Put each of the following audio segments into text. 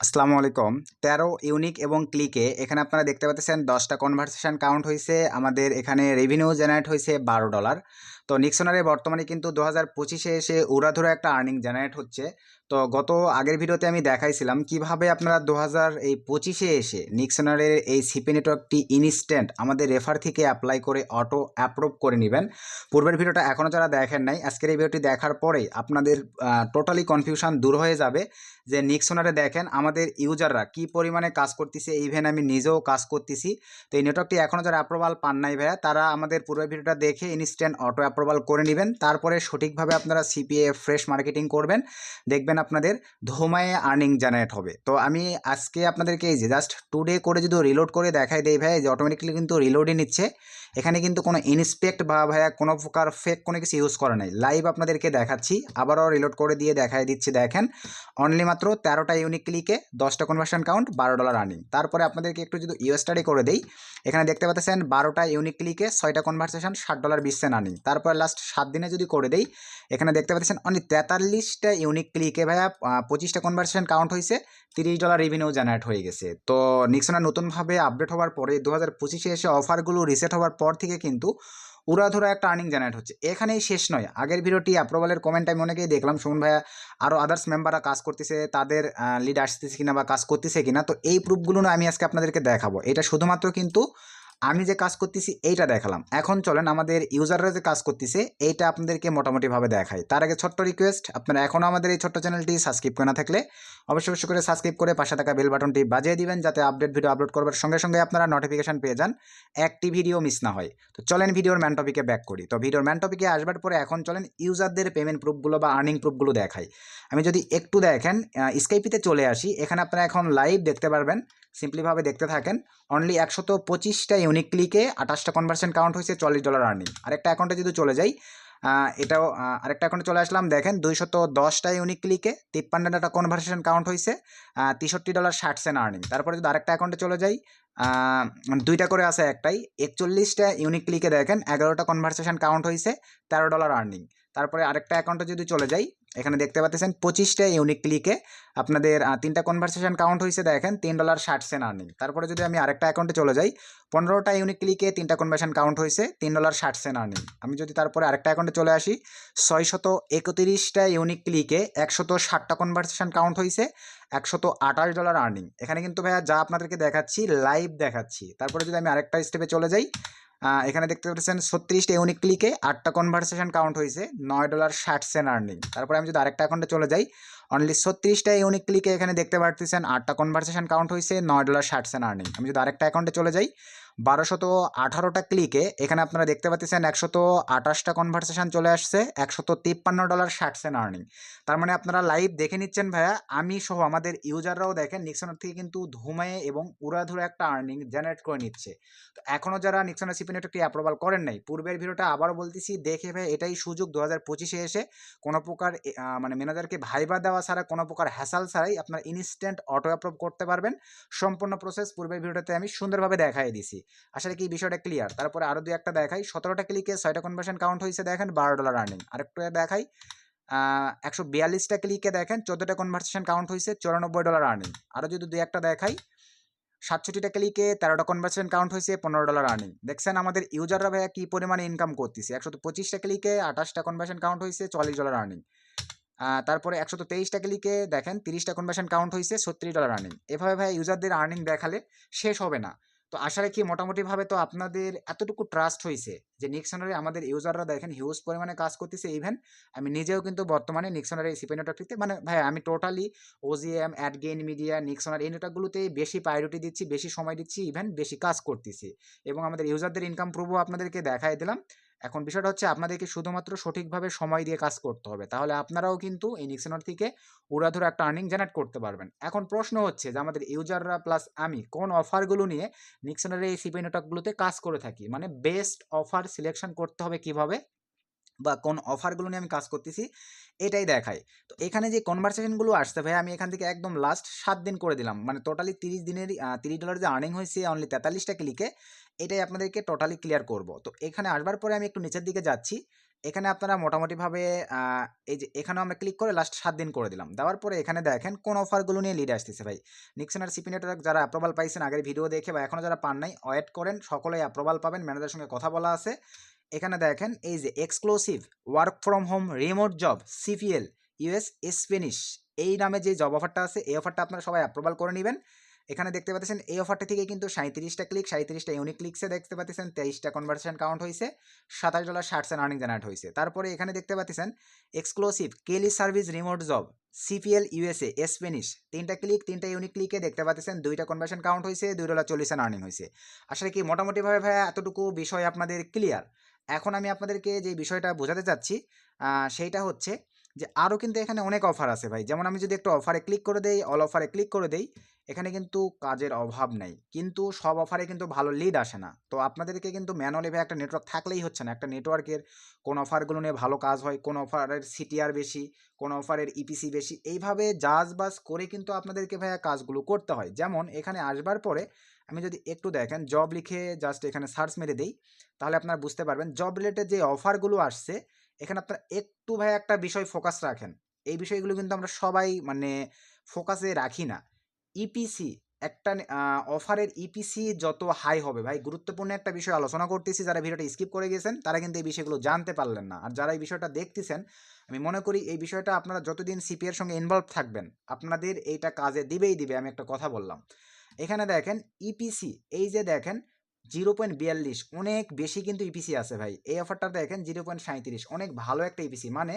আসসালামু আলাইকুম। ১৩ ইউনিক এবং ক্লিকে এখানে আপনারা দেখতে পাচ্ছেন ১০টা কনভারসেশন কাউন্ট হইছে। আমাদের এখানে রেভিনিউ জেনারেট হইছে $১২। তো নিক্সনারে বর্তমানে কিন্তু ২০২৫-এ এসে উড়াধুরা একটা আর্নিং জেনারেট হচ্ছে। তো আগের ভিডিওতে আমি দেখাইছিলাম কিভাবে আপনারা ২০২৫-এ এসে নিক্সনারের এই সিপি নেটওয়ার্কটি ইনস্ট্যান্ট আমাদের রেফার থেকে অ্যাপ্লাই করে অটো অ্যাপ্রুভ করে নেবেন। পূর্বের ভিডিওটা এখনও যারা দেখেন নাই, আজকের এই ভিডিওটি দেখার পরেই আপনাদের টোটালি কনফিউশন দূর হয়ে যাবে যে নিক্সনারে দেখেন আমাদের ইউজাররা কি পরিমাণে কাজ করতেছে, ইভেন আমি নিজেও কাজ করতেছি। তো এই নেটওয়ার্কটি এখনও যারা অ্যাপ্রুভাল পান নাই ভাইয়া, তারা আমাদের পূর্বের ভিডিওটা দেখে ইনস্ট্যান্ট অটো অ্যাপ্রুভাল করে নেবেন। তারপরে সঠিকভাবে আপনারা সিপিএ ফ্রেশ মার্কেটিং করবেন, দেখবেন আপনাদের ধোমায়ে আর্নিং জেনারেট হবে। তো আমি আজকে আপনাদেরকে এই যে জাস্ট টুডে করে যদি রিলোড করে দেখাই দেই ভাই, যে অটোমেটিক্যালি কিন্তু রিলোডই নিচ্ছে। এখানে কিন্তু কোনো ইনস্পেক্ট বা ভাইয়া কোনো প্রকার ফেক কোনো কিছু ইউজ করা নাই, লাইভ আপনাদেরকে দেখাচ্ছি। আবারও রিলোড করে দিয়ে দেখাই দিচ্ছি। দেখেন অনলি মাত্র ১৩টা ইউনিক ক্লিকে 10টা কনভার্সন কাউন্ট $১২ আর্নিং। তারপরে আপনাদেরকে একটু যদি ইউ স্টাডি করে দেই, এখানে দেখতে পাচ্ছেন 12টা ইউনিক ক্লিকে 6টা কনভার্সেশন $60.20 আর্নিং। তারপরে লাস্ট 7 দিনে যদি করে দেই, এখানে দেখতে পাচ্ছেন অনলি 43টা ইউনিক ক্লিকে ভাইয়া 25টা কনভার্সেশন কাউন্ট হয়েছে, $30 রেভিনিউ জেনারেট হয়ে গেছে। তো নিক্সনা নতুনভাবে আপডেট হওয়ার পরে 2025-এ এসে অফারগুলো রিসেট হওয়ার পর থেকে কিন্তু উড়াধুরা একটা আর্নিং জেনারেট হচ্ছে। এখানেই শেষ নয়, আগের ভিডিওটি অ্যাপ্রুভালের কমেন্ট আমি অনেকেই দেখলাম, সুমন ভাইয়া আরও আদার্স মেম্বাররা কাজ করতেছে, তাদের লিড আসতেছে কিনা বা কাজ করতেছে কিনা। তো এই প্রুফগুলো না আমি আজকে আপনাদেরকে দেখাবো। এটা শুধুমাত্র কিন্তু আমি যে কাজ করতেছি এইটা দেখালাম। এখন চলেন আমাদের ইউজাররা যে কাজ করতেছে এইটা আপনাদেরকে মোটামুটিভাবে দেখাই। তার আগে ছোট্ট রিকোয়েস্ট, আপনারা এখনও আমাদের এই ছোট্ট চ্যানেলটি সাবস্ক্রাইব করে না থাকলে অবশ্যই করে সাবস্ক্রাইব করে পাশে থাকা বেল বাটনটি বাজিয়ে দিবেন, যাতে আপডেট ভিডিও আপলোড করবার সঙ্গে সঙ্গে আপনারা নোটিফিকেশন পেয়ে যান, একটি ভিডিও মিস না হয়। তো চলেন ভিডিওর ম্যান টপিকে ব্যাক করি। তো ভিডিওর ম্যান টপিকে আসবার পরে এখন চলেন ইউজারদের পেমেন্ট প্রুফগুলো বা আর্নিং প্রুফগুলো দেখাই। আমি যদি একটু দেখেন স্কাইপিতে চলে আসি, এখানে আপনারা এখন লাইভ দেখতে পারবেন। সিম্পলিভাবে দেখতে থাকেন। অনলি 125টা ইউনিক ক্লিকে 28টা কনভার্সন কাউন্ট হয়েছে, $40 আর্নিং। আরেকটা অ্যাকাউন্টে যদি চলে যাই, এটাও আরেকটা অ্যাকাউন্টে চলে আসলাম। দেখেন 210টা ইউনিক ক্লিকে 53টা কনভার্সেশন কাউন্ট হয়েছে, $63.60 আর্নিং। তারপরে যদি আরেকটা অ্যাকাউন্টে চলে যাই, দুইটা করে আছে একটাই, 41টা ইউনিক ক্লিকে দেখেন 11টা কনভার্সেশন কাউন্ট হয়েছে, $13 আর্নিং। তারপরে আরেকটা অ্যাকাউন্টে যদি চলে যাই, এখানে দেখতে পাচ্ছেন 25টা ইউনিক ক্লিকে আপনাদের 3টা কনভার্সেশন কাউন্ট হয়েছে, দেখেন $3.60 আর্নিং। তারপরে যদি আমি আরেকটা অ্যাকাউন্টে চলে যাই, 15টা ইউনিক ক্লিকে 3টা কনভার্সন কাউন্ট হয়েছে, $3.60 আর্নিং। আমি যদি তারপরে আরেকটা অ্যাকাউন্টে চলে আসি, 631টা ইউনিক ক্লিকে 160টা কনভার্সেশন কাউন্ট হয়েছে, $128 আর্নিং। এখানে কিন্তু ভাইয়া যা আপনাদেরকে দেখাচ্ছি লাইভ দেখাচ্ছি। তারপরে যদি আমি আরেকটা স্টেপে চলে যাই, এখানে দেখতে পাচ্ছেন 36টা ইউনিক ক্লিকে 8টা কনভার্সেশন কাউন্ট হয়েছে, $9.60 আর্নিং। তারপরে আমি যদি আরেকটা অ্যাকাউন্টে চলে যাই, অনলি 36টা ইউনিক ক্লিকে এখানে দেখতে পাচ্ছেন 8টা কনভার্সেশন কাউন্ট হয়েছে, $9.60 আর্নিং। আমি যদি আরেকটা অ্যাকাউন্টে চলে যাই, 1218টা ক্লিকে এখানে আপনারা দেখতে পাচ্ছেন 128টা কনভার্সেশন চলে আসছে, $153.60 আর্নিং। তার মানে আপনারা লাইভ দেখে নিচ্ছেন ভাইয়া, আমি সহ আমাদের ইউজাররাও দেখেন নিক্সনার থেকে কিন্তু ধুমায়ে এবং উড়াধুরা একটা আর্নিং জেনারেট করে নিচ্ছে। তো এখনও যারা নিক্সনার সিপি নেটওয়ার্কটি অ্যাপ্রুভাল করেন নাই, পূর্বের ভিডিওটা আবারও বলতেছি দেখে ভাই, এটাই সুযোগ 2025-এ এসে কোনো প্রকার মানে ম্যানেজারকে ভাইবা দেওয়া ছাড়া, কোনো প্রকার হ্যাসাল ছাড়াই আপনারা ইনস্ট্যান্ট অটো অ্যাপ্রুভ করতে পারবেন। সম্পূর্ণ প্রসেস পূর্বের ভিডিওটাতে আমি সুন্দরভাবে দেখাই দিছি। আসলে কি বিষয়টা ক্লিয়ার? তারপরে আরও দুই একটা দেখাই। 17টা ক্লিকে 6টা কনভার্সন কাউন্ট হয়েছে, দেখেন $12 আর্নিং। আরেকটু দেখাই, 142টা ক্লিকে দেখেন 14টা কনভার্সেশন কাউন্ট হয়েছে, $94 আর্নিং। আরও যদি দুই একটা দেখাই, 67টা ক্লিকে 13টা কনভার্সেশন কাউন্ট হয়েছে, $15 আর্নিং। দেখছেন আমাদের ইউজাররা ভাইয়া কি পরিমাণে ইনকাম করতেছে। 125টা ক্লিকে 28টা কনভার্সন কাউন্ট হয়েছে, $40 আর্নিং। তারপরে 123টা ক্লিকে দেখেন 30টা কনভার্সন কাউন্ট হয়েছে, $36 আর্নিং। এভাবে ভাই ইউজারদের আর্নিং দেখালে শেষ হবে না। তো আশা রাখি মোটামুটিভাবে তো আপনাদের এতটুকু ট্রাস্ট হয়েছে যে নিক্সনারে আমাদের ইউজাররা দেখেন হিউজ পরিমাণে কাজ করতেছে। ইভেন আমি নিজেও কিন্তু বর্তমানে নিক্সনারে এই সিপি নেটওয়ার্কটিতে, মানে ভাই আমি টোটালি ওজিএম, অ্যাডগেইন মিডিয়া, নিক্সনার এই নেটওয়ার্কগুলোতেই বেশি প্রায়োরিটি দিচ্ছি, বেশি সময় দিচ্ছি, ইভেন বেশি কাজ করতেছি। এবং আমাদের ইউজারদের ইনকাম প্রুফও আপনাদেরকে দেখাই দিলাম। এখন বিষয়টা হচ্ছে আপনাদেরকে শুধুমাত্র সঠিকভাবে সময় দিয়ে কাজ করতে হবে, তাহলে আপনারাও কিন্তু এই নিক্সনার থেকে উড়াধুরা একটা আর্নিং জেনারেট করতে পারবেন। এখন প্রশ্ন হচ্ছে যে আমাদের ইউজাররা প্লাস আমি কোন অফারগুলো নিয়ে নিক্সনারের এই সিপি নেটওয়ার্কগুলোতে কাজ করে থাকি, মানে বেস্ট অফার সিলেকশন করতে হবে কিভাবে, বা কোন অফারগুলো নিয়ে আমি কাজ করতেছি এটাই দেখাই। তো এখানে যে কনভারসেশনগুলো আসছে ভাই, আমি এখান থেকে একদম লাস্ট 7 দিন করে দিলাম, মানে টোটালি 30 দিনের $30 যে আর্নিং হয়েছে অনলি 43টা ক্লিকে, এটাই আপনাদেরকে টোটালি ক্লিয়ার করব। তো এখানে আসবার পরে আমি একটু নিচের দিকে যাচ্ছি, এখানে আপনারা মোটামুটিভাবে এই যে এখানেও আমরা ক্লিক করে লাস্ট 7 দিন করে দিলাম। দেওয়ার পরে এখানে দেখেন কোন অফারগুলো নিয়ে লিড আসতেছে ভাই। নিক্সন আর সিপি নেটওয়ার্ক যারা অ্যাপ্রুভাল পাইছেন আগের ভিডিও দেখে বা এখনও যারা পান নাই ওয়েট করেন, সকলেই অ্যাপ্রুভাল পাবেন, ম্যানেজারের সঙ্গে কথা বলা আছে। এখানে দেখেন এই যে exclusive work from home remote job CPL US Spanish এই নামে যে জব অফারটা আছে এই অফারটা আপনারা সবাই অ্যাপ্রুভাল করে নেবেন। এখানে দেখতে পাচ্ছেন এই অফারটা থেকে কিন্তু 37টা ক্লিক, 37টা ইউনিক ক্লিকসে দেখতে পাচ্ছেন, 23টা কনভার্সেশন কাউন্ট হয়েছে, $27 আর্নিং জেনারেট হয়েছে। তারপরে এখানে দেখতে পাচ্ছেন exclusive Kelly service remote job CPL USA Spanish 3টা ক্লিক, 3টা ইউনিক ক্লিকে দেখতে পাচ্ছেন 2টা কনভার্সন কাউন্ট হয়েছে, $2.40 আর্নিং হয়েছে। আসলে কি মোটামুটিভাবে ভাইয়া এতটুকু বিষয় আপনাদের ক্লিয়ার। এখন আমি আপনাদেরকে যে বিষয়টা বোঝাতে চাচ্ছি সেইটা হচ্ছে যে আরও কিন্তু এখানে অনেক অফার আছে ভাই। যেমন আমি যদি একটু অফারে ক্লিক করে দেই, অল অফারে ক্লিক করে দেই, এখানে কিন্তু কাজের অভাব নেই, কিন্তু সব অফারে কিন্তু ভালো লিড আসে না। তো আপনাদেরকে কিন্তু ম্যানুয়ালি ভাই একটা নেটওয়ার্ক থাকলেই হচ্ছে না। একটা নেটওয়ার্কের কোন অফারগুলো নিয়ে ভালো কাজ হয়, কোন অফারের সিটিআর বেশি, কোন অফারের ইপিসি বেশি, এইভাবে বাস করে কিন্তু আপনাদেরকে ভাইয়া কাজগুলো করতে হয়। যেমন এখানে আসবার পরে আমি যদি একটু দেখেন জব লিখে জাস্ট এখানে সার্চ মেরে দেই, তাহলে আপনারা বুঝতে পারবেন জব রিলেটেড যে অফারগুলো আসছে এখানে আপনারা একটু ভাই একটা বিষয় ফোকাস রাখেন। এই বিষয়গুলো কিন্তু আমরা সবাই মানে ফোকাসে রাখি না। ইপিসি একটা অফারের ইপিসি যত হাই হবে ভাই, গুরুত্বপূর্ণ একটা বিষয় আলোচনা করতেছি, যারা ভিডিওটা স্কিপ করে গেছেন তারা কিন্তু এই বিষয়গুলো জানতে পারলেন না। আর যারা এই বিষয়টা দেখতেছেন আমি মনে করি এই বিষয়টা আপনারা যতদিন সিপি এর সঙ্গে ইনভলভ থাকবেন আপনাদের এইটা কাজে দিবেই দিবে। আমি একটা কথা বললাম, এখানে দেখেন ইপিসি এই যে দেখেন 0.42 অনেক বেশি কিন্তু ইপিসি আছে ভাই। এই অফারটা দেখেন 0.37 অনেক ভালো একটা ইপিসি, মানে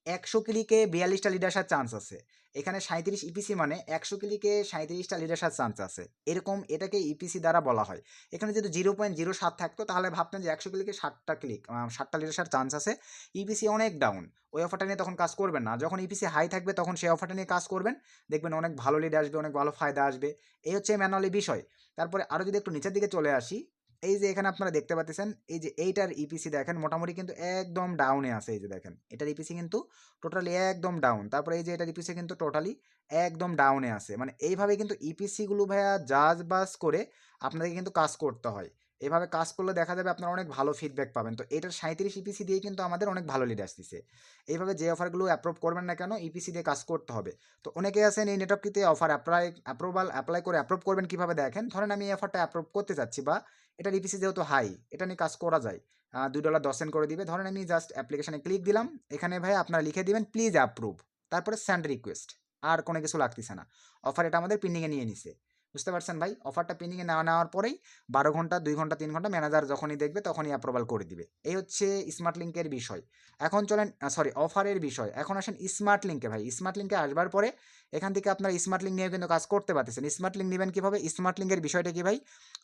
100 ক্লিকে 42টা লিড আসার চান্স আছে। এখানে 37 ইপিসি মানে 100 ক্লিকে 37টা লিড আসার চান্স আছে, এরকম এটাকে ইপিসি দ্বারা বলা হয়। এখানে যদি 0.07 থাকতো তাহলে ভাবতেন যে 100 ক্লিকে 60টা ক্লিক 60টা লিড আসার চান্স আছে, ইপিসি অনেক ডাউন, ওই অফারটা নিয়ে তখন কাজ করবেন না। যখন ইপিসি হাই থাকবে তখন সেই অফারটা নিয়ে কাজ করবেন, দেখবেন অনেক ভালো লিড আসবে, অনেক ভালো ফায়দা আসবে। এই হচ্ছে ম্যানুয়ালি বিষয়। তারপরে আরও যদি একটু নিচের দিকে চলে আসি, এই যে এখানে আপনারা দেখতে পাচ্ছেন এই যে এইটার ইপিসি দেখেন মোটামুটি কিন্তু একদম ডাউনে আছে। এই যে দেখেন এটার ইপিসি কিন্তু টোটালি একদম ডাউন। তারপরে এই যে এটার ইপিসি কিন্তু টোটালি একদম ডাউনে আছে। মানে এইভাবে কিন্তু ইপিসি গুলো ভাইয়া বাস করে আপনাদেরকে কিন্তু কাজ করতে হয়। এভাবে কাজ করলে দেখা যাবে আপনারা অনেক ভালো ফিডব্যাক পাবেন। তো এটার 37 ইপিসি দিয়ে কিন্তু আমাদের অনেক ভালো লিড আসতেছে। এইভাবে যে অফারগুলো অ্যাপ্রুভ করবেন না কেন ইপিসি দিয়ে কাজ করতে হবে। তো অনেকে আছেন এই নেটওয়ার্কটিতে অফার অ্যাপ্লাই করে অ্যাপ্রুভ করবেন কিভাবে দেখেন, ধরেন আমি এই অফারটা অ্যাপ্রুভ করতে চাচ্ছি বা এটার ইপিসি যেহেতু হাই এটা নিয়ে কাজ করা যায়, $2.10 করে দিবে। ধরেন আমি জাস্ট অ্যাপ্লিকেশনে ক্লিক দিলাম, এখানে ভাই আপনারা লিখে দিবেন প্লিজ অ্যাপ্রুভ, তারপরে সেন্ড রিকোয়েস্ট, আর কোনো কিছু লাগতেছে না। অফার এটা আমাদের পেন্ডিংয়ে নিয়ে নিছে, বুঝতে পারছেন ভাই। অফারটা পেন্ডিংয়ে নেওয়ার পরেই 12 ঘন্টা 2 ঘন্টা 3 ঘন্টা ম্যানেজার যখনই দেখবে তখনই অ্যাপ্রুভাল করে দিবে। এই হচ্ছে স্মার্ট লিঙ্কের বিষয়। এখন চলেন অফারের বিষয়, এখন আসেন স্মার্ট লিঙ্কে ভাই। স্মার্ট লিঙ্কে আসবার পরে এখান থেকে আপনারা স্মার্ট লিঙ্ক নিয়ে কিন্তু কাজ করতে পারতেছেন। স্মার্ট লিঙ্ক নেবেন কীভাবে, স্মার্ট লিঙ্কের বিষয়টা কি ভাই,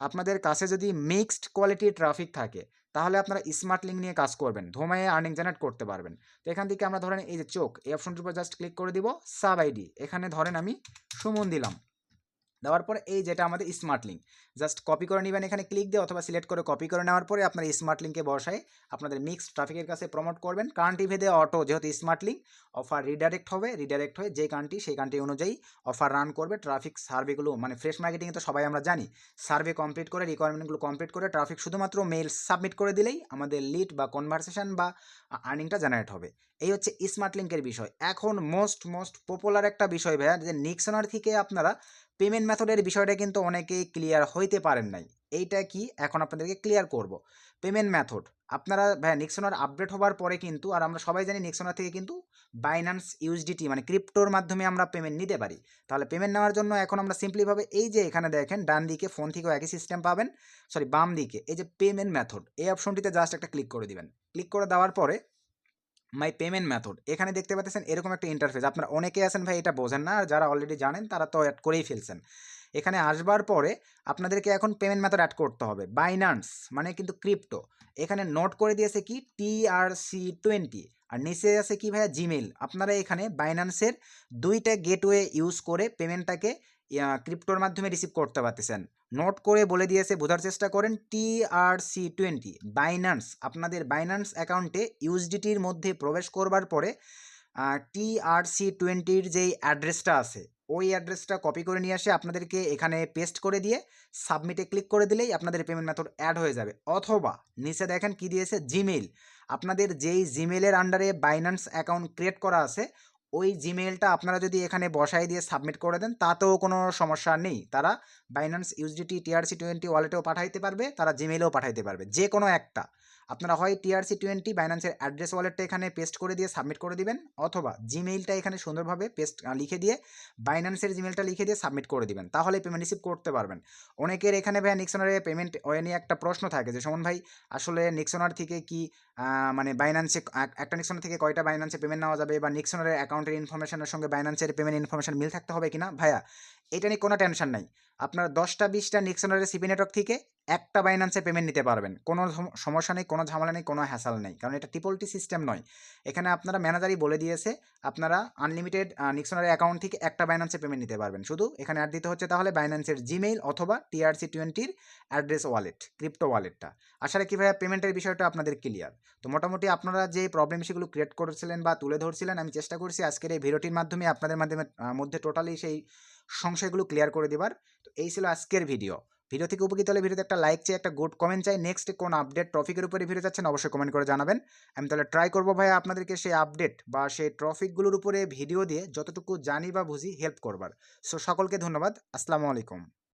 আপনাদের কাছে যদি মিক্সড কোয়ালিটির ট্রাফিক থাকে তাহলে আপনারা স্মার্ট লিঙ্ক নিয়ে কাজ করবেন, ধোমায়ে আর্নিং জেনারেট করতে পারবেন। তো এখান থেকে আমরা ধরেন এই যে চোখ এই অপশনটির উপর জাস্ট ক্লিক করে দিব, সাব আইডি এখানে ধরেন আমি সুমন দিলাম, দেওয়ার পরে এই যেটা আমাদের স্মার্ট লিঙ্ক জাস্ট কপি করে নেবেন, এখানে ক্লিক দিয়ে অথবা সিলেক্ট করে কপি করে নেওয়ার পরে আপনার স্মার্ট লিঙ্কে বসায় আপনাদের মিক্সড ট্রাফিকের কাছে প্রমোট করবেন। কান্ট্রি ভেদে অটো যেহেতু স্মার্ট লিঙ্ক অফার রিডাইরেক্ট হবে, রিডাইরেক্ট হয়ে যে কান্ট্রি সেই কান্ট্রি অনুযায়ী অফার রান করবে। ট্রাফিক সার্ভেগুলো মানে ফ্রেশ মার্কেটিং তো সবাই আমরা জানি, সার্ভে কমপ্লিট করে রিকোয়ারমেন্টগুলো কমপ্লিট করে ট্রাফিক শুধুমাত্র মেল সাবমিট করে দিলেই আমাদের লিড বা কনভারসেশন বা আর্নিংটা জেনারেট হবে। এই হচ্ছে স্মার্ট লিঙ্কের বিষয়। এখন মোস্ট পপুলার একটা বিষয় ভাইয়া, যে নিক্সনার থেকে আপনারা পেমেন্ট মেথডের বিষয়টা কিন্তু অনেকেই ক্লিয়ার হইতে পারেন নাই। এইটা কি এখন আপনাদেরকে ক্লিয়ার করব। পেমেন্ট মেথড আপনারা ভাই নিক্সনার আপডেট হওয়ার পরে কিন্তু, আর আমরা সবাই জানি নিক্সনার থেকে কিন্তু বাইন্যান্স ইউএসডিটি মানে ক্রিপ্টোর মাধ্যমে আমরা পেমেন্ট নিতে পারি। তাহলে পেমেন্ট নেওয়ার জন্য এখন আমরা সিম্পলিভাবে এই যে এখানে দেখেন ডান দিকে ফোন থেকেও একই সিস্টেম পাবেন, বাম দিকে এই যে পেমেন্ট মেথড এই অপশনটিতে জাস্ট একটা ক্লিক করে দিবেন। ক্লিক করে দেওয়ার পরে মাই পেমেন্ট মেথড এখানে দেখতে পাচ্ছেন এরকম একটা ইন্টারফেস। আপনারা অনেকে আছেন ভাই এটা বোঝেন না, আর যারা অলরেডি জানেন তারা তো অ্যাড করেই ফেলছেন। এখানে আসবার পরে আপনাদেরকে এখন পেমেন্ট মেথড অ্যাড করতে হবে। বাইন্যান্স মানে কিন্তু ক্রিপ্টো, এখানে নোট করে দিয়েছে কি TRC20, আর নিচে আছে কি ভাইয়া জিমেইল। আপনারা এখানে বাইন্যান্সের 2টা গেটওয়ে ইউজ করে পেমেন্টটাকে ক্রিপ্টোর মাধ্যমে রিসিভ করতে পারতেছেন। নোট করে বলে দিয়েছে, বোঝার চেষ্টা করেন। TRC20 বাইন্যান্স, আপনাদের বাইন্যান্স অ্যাকাউন্টে ইউএসডিটির মধ্যে প্রবেশ করবার পরে TRC20 যেই অ্যাড্রেসটা আছে ওই অ্যাড্রেসটা কপি করে নিয়ে আসে আপনাদেরকে এখানে পেস্ট করে দিয়ে সাবমিটে ক্লিক করে দিলেই আপনাদের পেমেন্ট মেথড অ্যাড হয়ে যাবে। অথবা নিচে দেখেন কি দিয়েছে জিমেইল, আপনাদের যেই জিমেলের আন্ডারে বাইন্যান্স অ্যাকাউন্ট ক্রিয়েট করা আছে ওই জিমেলটা আপনারা যদি এখানে বসায় দিয়ে সাবমিট করে দেন তাতেও কোনো সমস্যা নেই। তারা বাইন্যান্স ইউএসডিটি TRC20 ওয়ালেটেও পাঠাইতে পারবে, তারা জিমেলেও পাঠাইতে পারবে, যে কোনো একটা। আপনারা হয় TRC20 বাইন্যান্সের অ্যাড্রেস ওয়ালেটটা এখানে পেস্ট করে দিয়ে সাবমিট করে দিবেন, অথবা জিমেইলটা এখানে সুন্দরভাবে লিখে দিয়ে বাইন্যান্সের জিমেলটা লিখে দিয়ে সাবমিট করে দিবেন, তাহলে পেমেন্ট রিসিভ করতে পারবেন। অনেকের এখানে ভাই নিক্সনারে পেমেন্ট ওয়ে নিয়ে একটা প্রশ্ন থাকে যে সুমন ভাই আসলে নিক্সনার থেকে কি মানে বাইন্যান্সে একটা নিক্সনার থেকে কয়টা বাইন্যান্সে পেমেন্ট নেওয়া যাবে, বা নিক্সনারের অ্যাকাউন্টের ইনফরমেশনের সঙ্গে বাইন্যান্সের পেমেন্ট ইনফরমেশন মিল থাকতে হবে কিনা? ভাইয়া এটা নিয়ে কোনো টেনশন নাই। আপনার 10টা-20টা নিক্সনারের সিপি নেটওয়ার্ক থেকে একটা বাইন্যান্সে পেমেন্ট নিতে পারবেন, কোনো সমস্যা নেই, কোনো ঝামেলা নেই, কোনো হ্যাসাল নেই, কারণ এটা টি সিস্টেম নয়। এখানে আপনারা ম্যানেজারই বলে দিয়েছে আপনারা আনলিমিটেড নিক্সনারের অ্যাকাউন্ট থেকে একটা বাইন্যান্সে পেমেন্ট নিতে পারবেন, শুধু এখানে অ্যাড দিতে হচ্ছে তাহলে বাইন্যান্সের জিমেইল অথবা TRC20 অ্যাড্রেস ওয়ালেট, ক্রিপ্টো ওয়ালেটটা। আশা রাখি ভাইয়া পেমেন্টের বিষয়টা আপনাদের ক্লিয়ার। তো মোটামুটি আপনারা যে প্রবলেম সেগুলো ক্রিয়েট করেছিলেন বা তুলে ধরছিলেন, আমি চেষ্টা করছি আজকের এই ভিডিওটির মাধ্যমে আপনাদের মধ্যে টোটালি সেই সংশয়গুলো ক্লিয়ার করে দেবার। তো এই ছিল আজকের ভিডিও। ভিডিও থেকে উপকৃত হলে ভিডিওতে একটা লাইক চাই, একটা গুড কমেন্ট চাই। নেক্সট কোন আপডেট টপিকের উপরে ভিডিও যাচ্ছেন অবশ্যই কমেন্ট করে জানাবেন। আমি তাহলে ট্রাই করবো ভাইয়া আপনাদেরকে সেই আপডেট বা সেই টপিকগুলোর উপরে ভিডিও দিয়ে যতটুকু জানি বা বুঝি হেল্প করবার। সো সকলকে ধন্যবাদ। আসসালামু আলাইকুম।